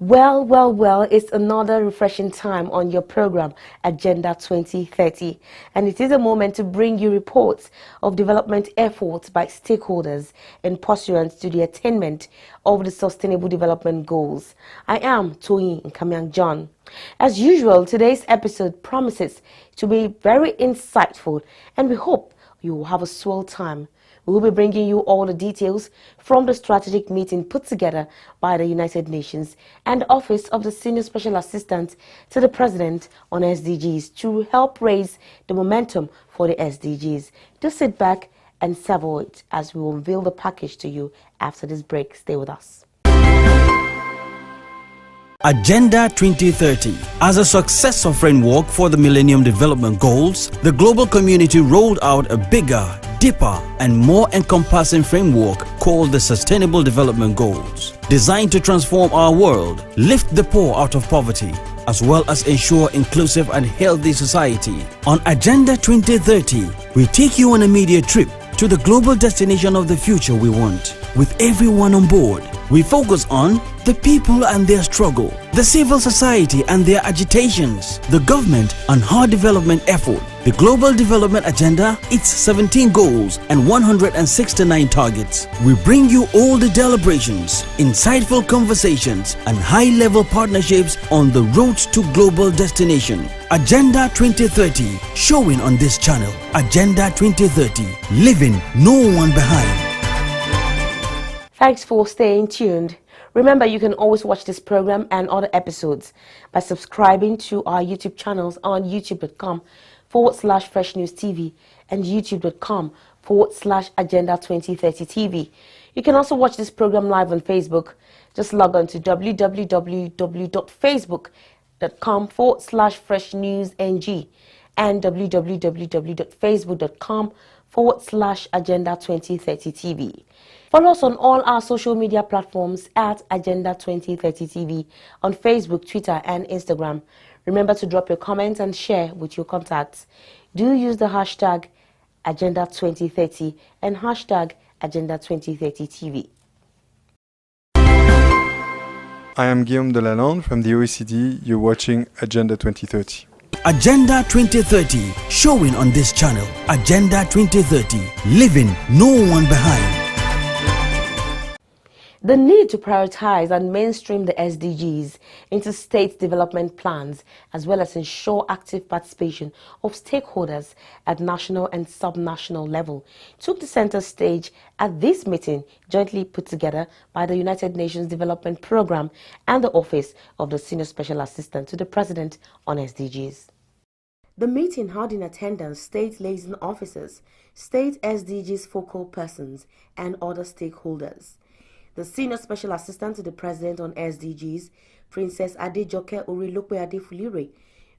Well, it's another refreshing time on your program, Agenda 2030. And it is a moment to bring you reports of development efforts by stakeholders in pursuant to the attainment of the Sustainable Development Goals. I am Toyin Nkamiang John. As usual, today's episode promises to be very insightful, and we hope you will have a swell time. We will be bringing you all the details from the strategic meeting put together by the United Nations and the Office of the Senior Special Assistant to the President on SDGs to help raise the momentum for the SDGs. Just sit back and savor it as we will unveil the package to you after this break. Stay with us. Agenda 2030. As a successor framework for the Millennium Development Goals, the global community rolled out a bigger, deeper, and more encompassing framework called the Sustainable Development Goals, designed to transform our world, lift the poor out of poverty, as well as ensure inclusive and healthy society. On Agenda 2030, we take you on a media trip to the global destination of the future we want. With everyone on board, we focus on the people and their struggle, the civil society and their agitations, the government and her development effort, the Global Development Agenda, its 17 goals and 169 targets. We bring you all the deliberations, insightful conversations and high-level partnerships on the road to global destination. Agenda 2030, showing on this channel. Agenda 2030, leaving no one behind. Thanks for staying tuned. Remember, you can always watch this program and other episodes by subscribing to our YouTube channels on youtube.com/Fresh News TV and youtube.com/Agenda 2030 TV. You can also watch this program live on Facebook. Just log on to www.facebook.com/Fresh News NG and www.facebook.com/Agenda 2030 TV. Follow us on all our social media platforms at Agenda 2030 TV on Facebook, Twitter, and Instagram. Remember to drop your comments and share with your contacts. Do use the hashtag Agenda 2030 and hashtag Agenda 2030 TV. I am Guillaume Delalande from the OECD. You're watching Agenda 2030. Agenda 2030, showing on this channel. Agenda 2030, leaving no one behind. The need to prioritize and mainstream the SDGs into state development plans, as well as ensure active participation of stakeholders at national and subnational level, took the center stage at this meeting jointly put together by the United Nations Development Programme and the Office of the Senior Special Assistant to the President on SDGs. The meeting had in attendance state liaison officers, state SDGs focal persons, and other stakeholders. The Senior Special Assistant to the President on SDGs, Princess Adejoke Orilope Adefulire,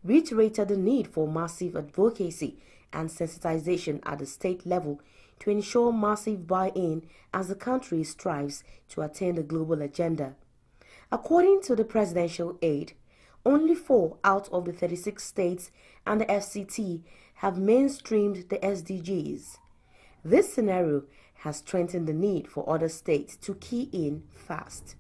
reiterated the need for massive advocacy and sensitization at the state level to ensure massive buy-in as the country strives to attain the global agenda. According to the presidential aide, only 4 out of the 36 states and the FCT have mainstreamed the SDGs. This scenario has strengthened the need for other states to key in fast.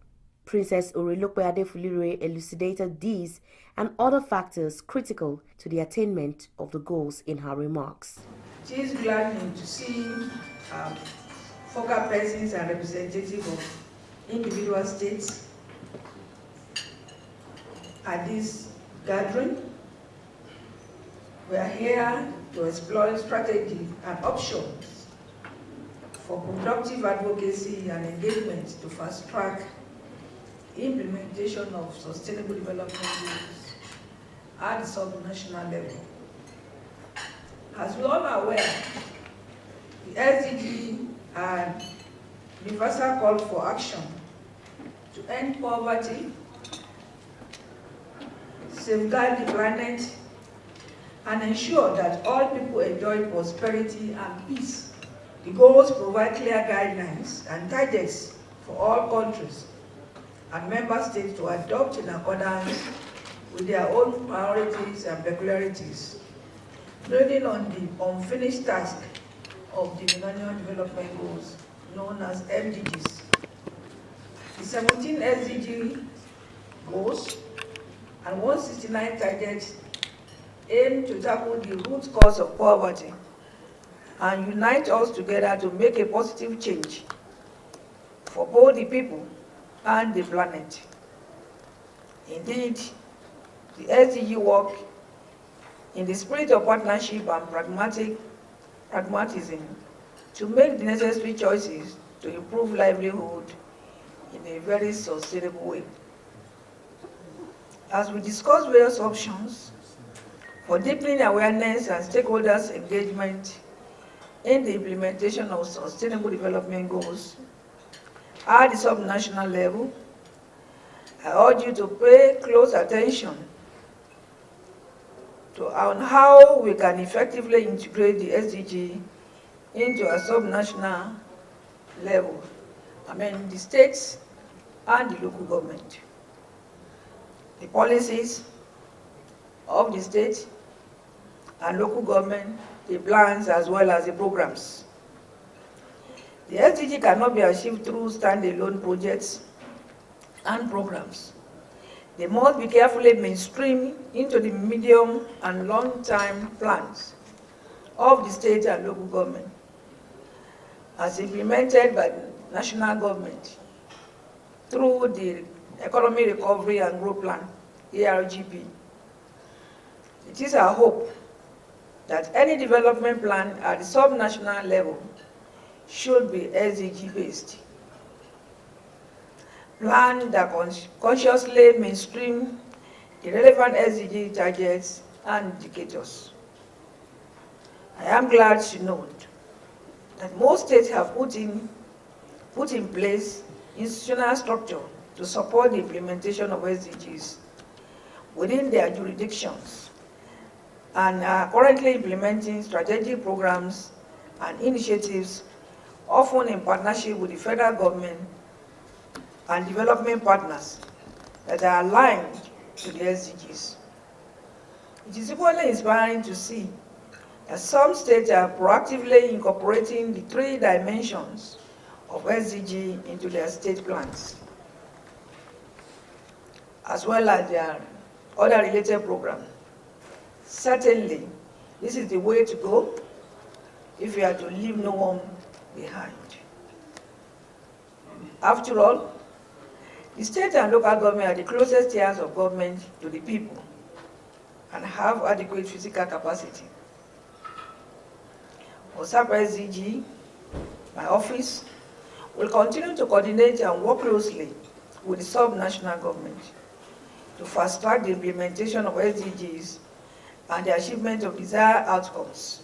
Princess Orilope Adefulire elucidated these and other factors critical to the attainment of the goals in her remarks. It is gladdening to see focal persons and representatives of individual states at this gathering. We are here to explore strategy and options for productive advocacy and engagement to fast-track implementation of sustainable development goals at the subnational level. As we all are aware, the SDG are universal call for action to end poverty, safeguard the planet, and ensure that all people enjoy prosperity and peace. The goals provide clear guidelines and targets for all countries and member states to adopt in accordance with their own priorities and peculiarities, building on the unfinished task of the Millennium Development Goals, known as SDGs. The 17 SDGs goals and 169 targets aim to tackle the root cause of poverty and unite us together to make a positive change for both the people and the planet. Indeed, the SDG work in the spirit of partnership and pragmatism to make the necessary choices to improve livelihood in a very sustainable way. As we discuss various options for deepening awareness and stakeholders' engagement in the implementation of sustainable development goals at the subnational level, I urge you to pay close attention on how we can effectively integrate the SDG into a subnational level, the states and the local government. The policies of the state and local government, the plans as well as the programs. The SDG cannot be achieved through standalone projects and programs. They must be carefully mainstreamed into the medium and long-term plans of the state and local government as implemented by the national government through the Economic Recovery and Growth Plan, ERGP. It is our hope that any development plan at the subnational level should be SDG-based. Plan that consciously mainstream the relevant SDG targets and indicators. I am glad to note that most states have put in place institutional structure to support the implementation of SDGs within their jurisdictions and are currently implementing strategic programs and initiatives, often in partnership with the federal government and development partners that are aligned to the SDGs. It is equally inspiring to see that some states are proactively incorporating the 3 dimensions of SDG into their state plans, as well as their other related programs. Certainly, this is the way to go if we are to leave no one behind. After all, the state and local government are the closest tiers of government to the people and have adequate physical capacity. For SAP SDG, my office will continue to coordinate and work closely with the subnational government to fast-track the implementation of SDGs and the achievement of desired outcomes.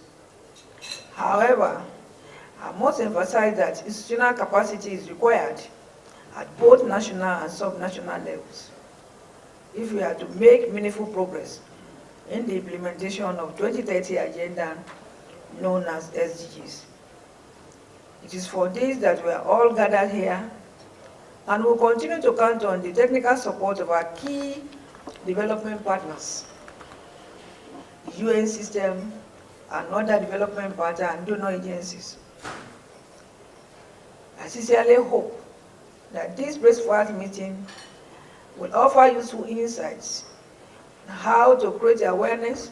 However, I must emphasize that institutional capacity is required at both national and subnational levels if we are to make meaningful progress in the implementation of 2030 agenda known as SDGs. It is for this that we are all gathered here and will continue to count on the technical support of our key development partners, the UN system and other development partners and donor agencies. I sincerely hope that this breakfast meeting will offer useful insights on how to create awareness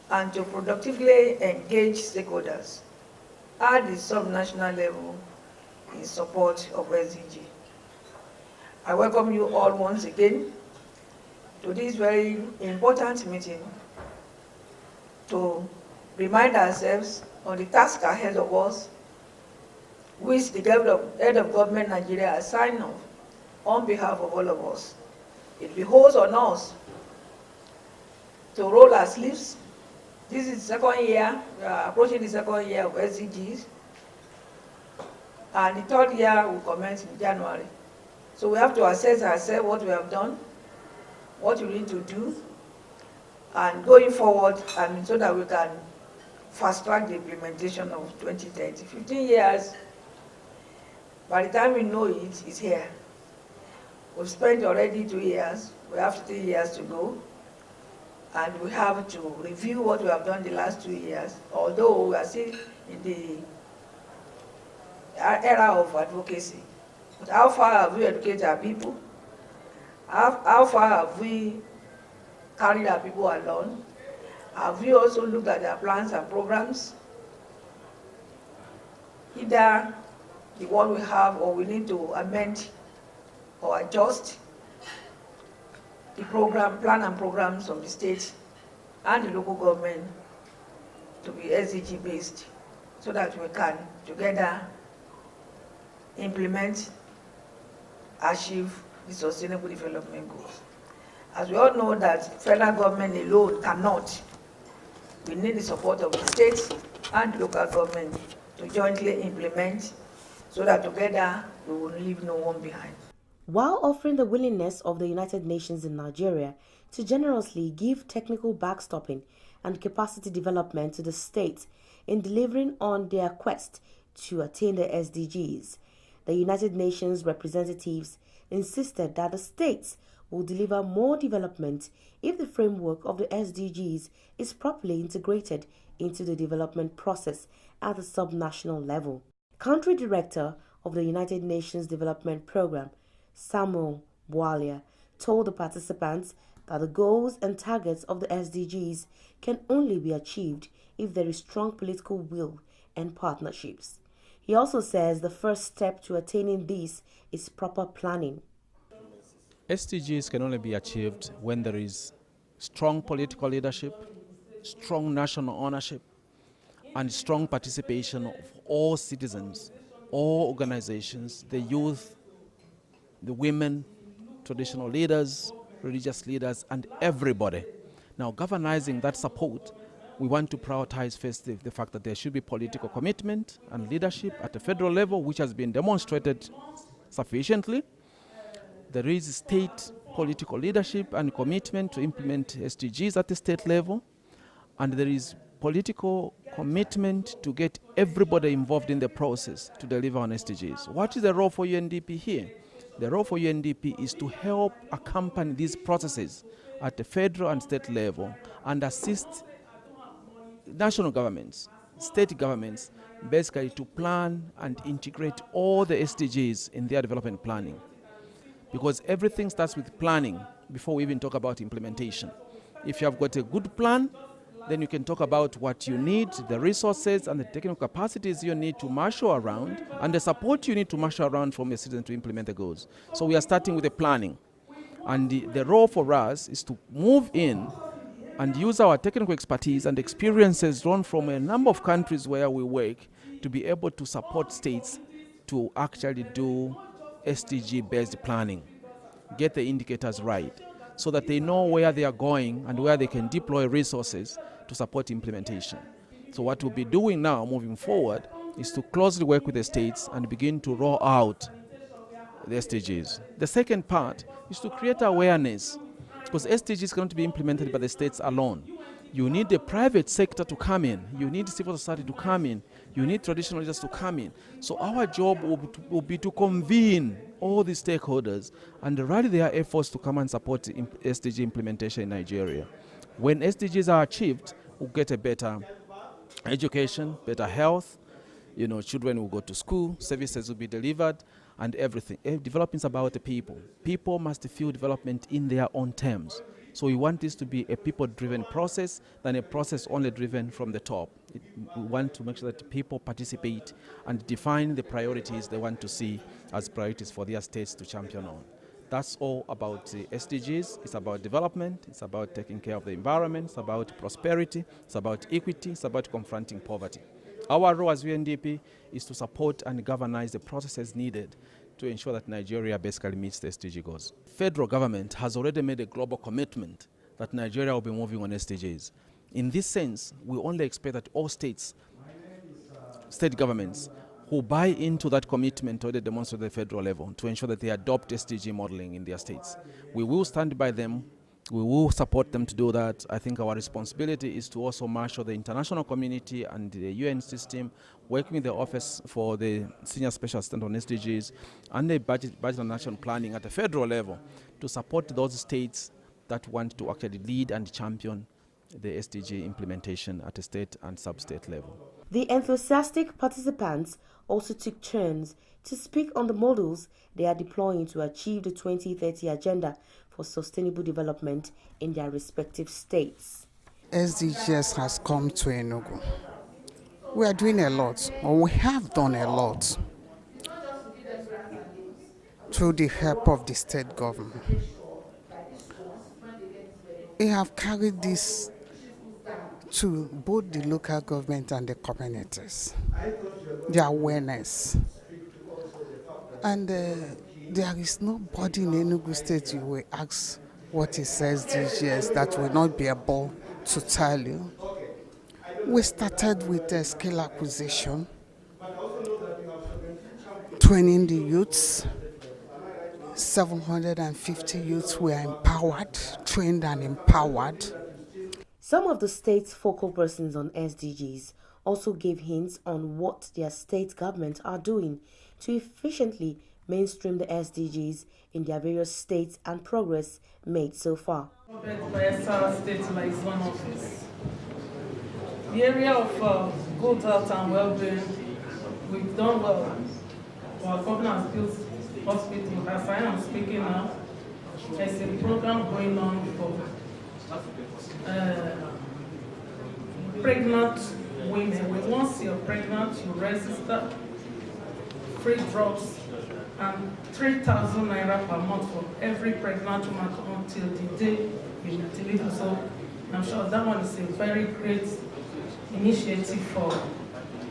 and to productively engage stakeholders at the subnational level in support of SDG. I welcome you all once again to this very important meeting to remind ourselves on the task ahead of us, which the head of government Nigeria has signed off on behalf of all of us. It behoves on us to roll our sleeves. This is the second year, we are approaching the second year of SDGs, and the third year will commence in January. So we have to assess ourselves what we have done, what we need to do, and going forward, and so that we can fast-track the implementation of 2030. 15 years, by the time we know it, it's here. We've spent already 2 years, we have 3 years to go, and we have to review what we have done the last 2 years, although we are still in the era of advocacy. But how far have we educated our people? How far have we carried our people along? Have we also looked at their plans and programs? Either the one we have, or we need to amend or adjust the plan and programs of the state and the local government to be SDG based, so that we can together implement, achieve the sustainable development goals. As we all know that federal government alone cannot, we need the support of the states and the local government to jointly implement, so that together we will leave no one behind. While offering the willingness of the United Nations in Nigeria to generously give technical backstopping and capacity development to the states in delivering on their quest to attain the SDGs, the United Nations representatives insisted that the states will deliver more development if the framework of the SDGs is properly integrated into the development process at the subnational level. Country Director of the United Nations Development Programme, Samuel Bwalia, told the participants that the goals and targets of the SDGs can only be achieved if there is strong political will and partnerships. He also says the first step to attaining this is proper planning. SDGs can only be achieved when there is strong political leadership, strong national ownership, and strong participation of all citizens, all organizations, the youth, the women, traditional leaders, religious leaders, and everybody. Now, galvanizing that support, we want to prioritize first the fact that there should be political commitment and leadership at the federal level, which has been demonstrated sufficiently. There is state political leadership and commitment to implement SDGs at the state level, and there is political commitment to get everybody involved in the process to deliver on SDGs. What is the role for UNDP here? The role for UNDP is to help accompany these processes at the federal and state level and assist national governments, state governments, basically to plan and integrate all the SDGs in their development planning. Because everything starts with planning before we even talk about implementation. If you have got a good plan, then you can talk about what you need, the resources and the technical capacities you need to marshal around, and the support you need to marshal around from a citizen to implement the goals. So we are starting with the planning. And the role for us is to move in and use our technical expertise and experiences drawn from a number of countries where we work to be able to support states to actually do SDG-based planning, get the indicators right, so that they know where they are going and where they can deploy resources to support implementation. So what we'll be doing now, moving forward, is to closely work with the states and begin to roll out the SDGs. The second part is to create awareness, because SDGs cannot be implemented by the states alone. You need the private sector to come in. You need civil society to come in. You need traditional leaders to come in. So our job will be to convene all the stakeholders and rally their efforts to come and support SDG implementation in Nigeria. When SDGs are achieved, we'll get a better education, better health. Children will go to school, services will be delivered, and everything. Development is about the people. People must feel development in their own terms. So we want this to be a people-driven process than a process only driven from the top. We want to make sure that people participate and define the priorities they want to see as priorities for their states to champion on. That's all about the SDGs. It's about development. It's about taking care of the environment. It's about prosperity. It's about equity. It's about confronting poverty. Our role as UNDP is to support and galvanize the processes needed to ensure that Nigeria basically meets the SDG goals. Federal government has already made a global commitment that Nigeria will be moving on SDGs. In this sense, we only expect that all state governments who buy into that commitment already demonstrate at the federal level to ensure that they adopt SDG modeling in their states. We will stand by them. We will support them to do that. I think our responsibility is to also marshal the international community and the UN system, working with the Office for the Senior Special Assistant on SDGs and the budget and national planning at the federal level to support those states that want to actually lead and champion the SDG implementation at the state and sub-state level. The enthusiastic participants also took turns to speak on the models they are deploying to achieve the 2030 Agenda for Sustainable Development in their respective states. SDGs has come to Enugu. We are doing a lot, or we have done a lot, through the help of the state government. We have carried this to both the local government and the communities, the awareness. And there is nobody in Enugu State you will ask what is SDGs that will not be able to tell you. We started with skill acquisition, training the youths. 750 youths were empowered, trained and empowered. Some of the state's focal persons on SDGs also gave hints on what their state governments are doing to efficiently mainstream the SDGs in their various states and progress made so far. The area of good health and well-being, we've done well. Our governor has built hospital. As I am speaking now, there's a program going on for pregnant women. Once you're pregnant, you register, free drugs, and 3,000 naira per month for every pregnant woman until the day you deliver. So I'm sure that one is a very great initiative for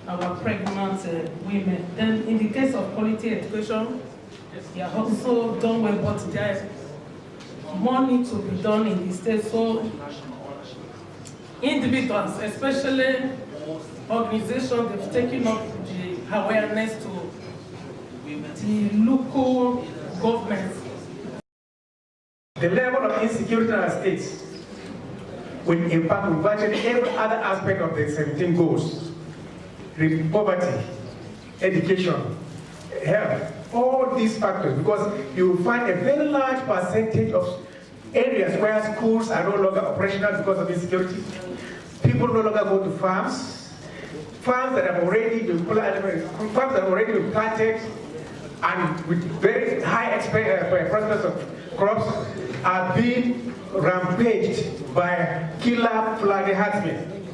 our pregnant women. Then in the case of quality education, they are also done well, but there is more need to be done in the state. So individuals, especially organizations, they've taken up the awareness to the local governments. The level of insecurity in our states will impact with virtually every other aspect of the 17 goals. Poverty, education, health, all these factors, because you will find a very large percentage of areas where schools are no longer operational because of insecurity. People no longer go to farms that have already been planted and with very high prospects of crops are being rampaged by killer flood herdsmen.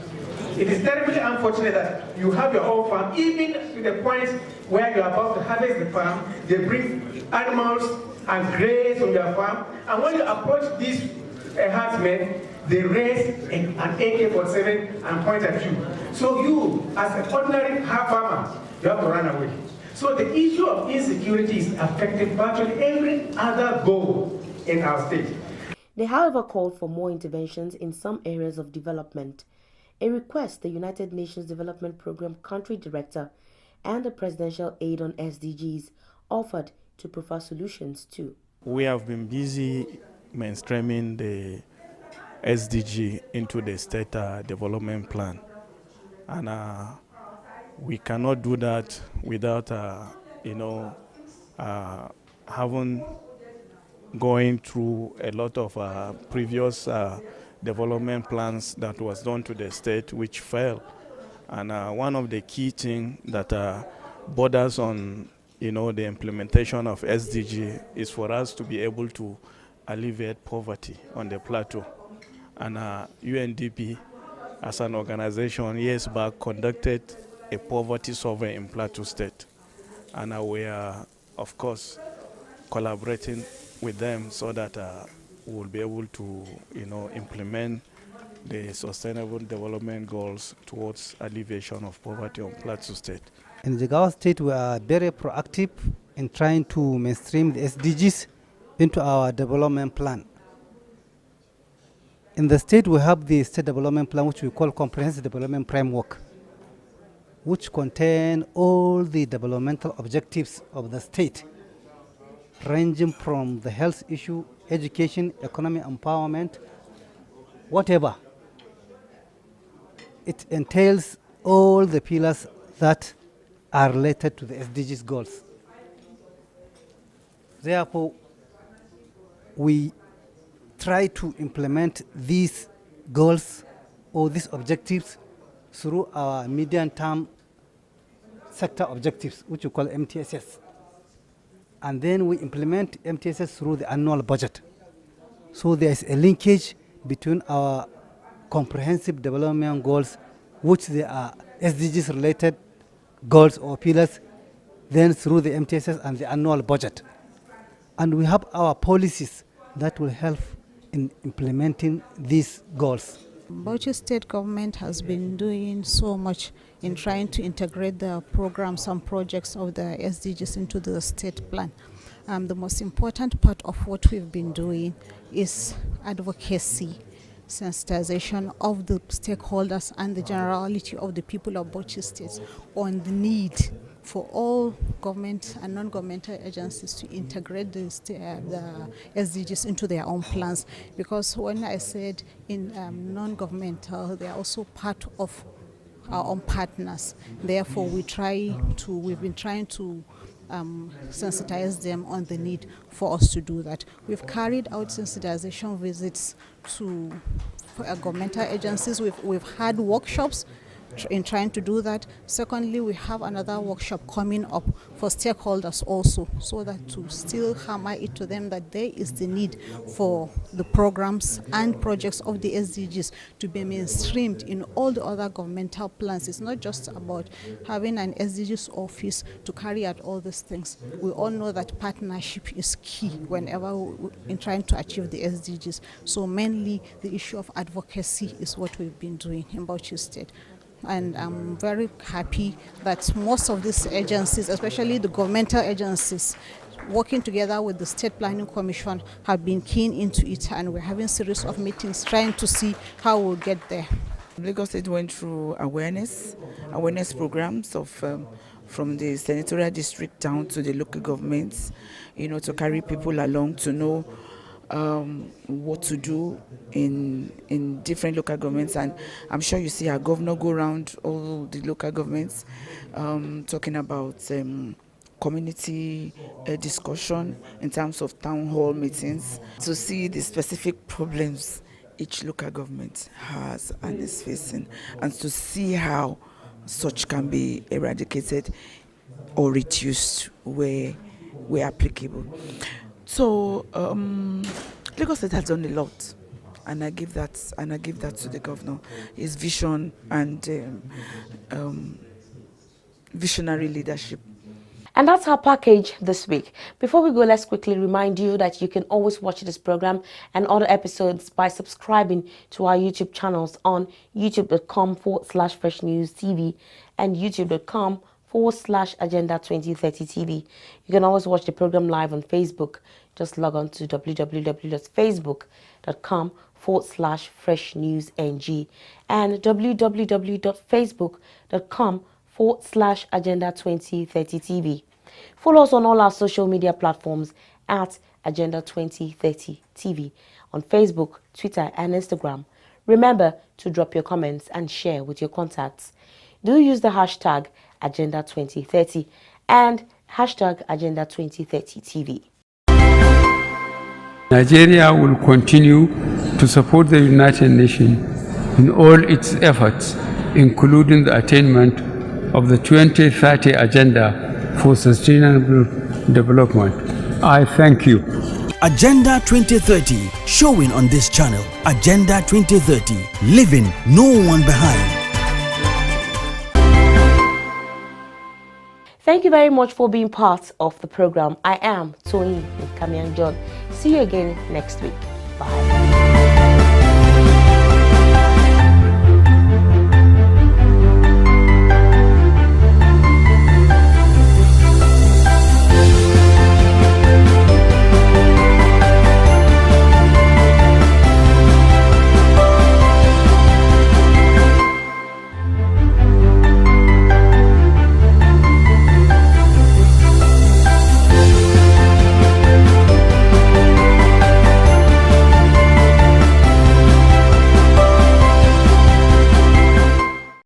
It is terribly unfortunate that you have your own farm, even to the point where you are about to harvest the farm, they bring animals and graze on your farm, and when you approach these herdsmen, they raise an AK-47 and point at you. So you, as an ordinary farmer, you have to run away. So the issue of insecurity is affecting virtually every other goal in our state. They, however, called for more interventions in some areas of development, a request the United Nations Development Programme Country Director and the Presidential Aid on SDGs offered to provide solutions to. We have been busy mainstreaming the SDG into the state development plan, and we cannot do that without having going through a lot of previous development plans that was done to the state which failed. And one of the key things that borders on the implementation of SDG is for us to be able to alleviate poverty on the plateau. And UNDP as an organization years back conducted a poverty survey in Plateau State, and we are of course collaborating with them so that we will be able to implement the sustainable development goals towards alleviation of poverty on Plateau State. In Jigawa State, we are very proactive in trying to mainstream the SDGs into our development plan. In the state, we have the state development plan, which we call Comprehensive Development Framework, which contain all the developmental objectives of the state, ranging from the health issue, education, economic empowerment, whatever. It entails all the pillars that are related to the SDGs goals. Therefore, we try to implement these goals or these objectives through our medium-term sector objectives, which we call MTSS. And then we implement MTSS through the annual budget. So there is a linkage between our comprehensive development goals, which they are SDGs related goals or pillars, then through the MTSS and the annual budget. And we have our policies that will help in implementing these goals. Bauchi State government has been doing so much in trying to integrate the programs and projects of the SDGs into the state plan. The most important part of what we've been doing is advocacy, sensitization of the stakeholders and the generality of the people of Bauchi State on the need for all government and non-governmental agencies to integrate the SDGs into their own plans. Because when I said in non-governmental, they are also part of our own partners. Therefore, we've been trying to sensitize them on the need for us to do that. We've carried out sensitization visits to governmental agencies. We've had workshops in trying to do that. Secondly, we have another workshop coming up for stakeholders also, so that to still hammer it to them that there is the need for the programs and projects of the SDGs to be mainstreamed in all the other governmental plans. It's not just about having an SDGs office to carry out all these things. We all know that partnership is key whenever in trying to achieve the SDGs. So mainly the issue of advocacy is what we've been doing in Bauchi State. And I'm very happy that most of these agencies, especially the governmental agencies, working together with the State Planning Commission, have been keen into it, and we're having a series of meetings trying to see how we'll get there. Lagos State went through awareness programs of from the senatorial district down to the local governments, to carry people along to know what to do in different local governments. And I'm sure you see our governor go around all the local governments talking about community discussion in terms of town hall meetings to see the specific problems each local government has and is facing, and to see how such can be eradicated or reduced where applicable. So Lagos State has done a lot, and I give that to the governor. His vision and visionary leadership. And that's our package this week. Before we go, let's quickly remind you that you can always watch this program and other episodes by subscribing to our YouTube channels on youtube.com/FreshNewsTV and youtube.com/Agenda 2030 TV. You can always watch the program live on Facebook. Just log on to www.facebook.com/FreshNewsNG and www.facebook.com/Agenda 2030 TV. Follow us on all our social media platforms at Agenda 2030 TV on Facebook, Twitter, and Instagram. Remember to drop your comments and share with your contacts. Do use the hashtag Agenda 2030 and hashtag Agenda 2030 TV. Nigeria will continue to support the United Nations in all its efforts, including the attainment of the 2030 Agenda for Sustainable Development. I thank you. Agenda 2030, showing on this channel. Agenda 2030, leaving no one behind. Thank you very much for being part of the program. I am Tony Kamian John. See you again next week. Bye.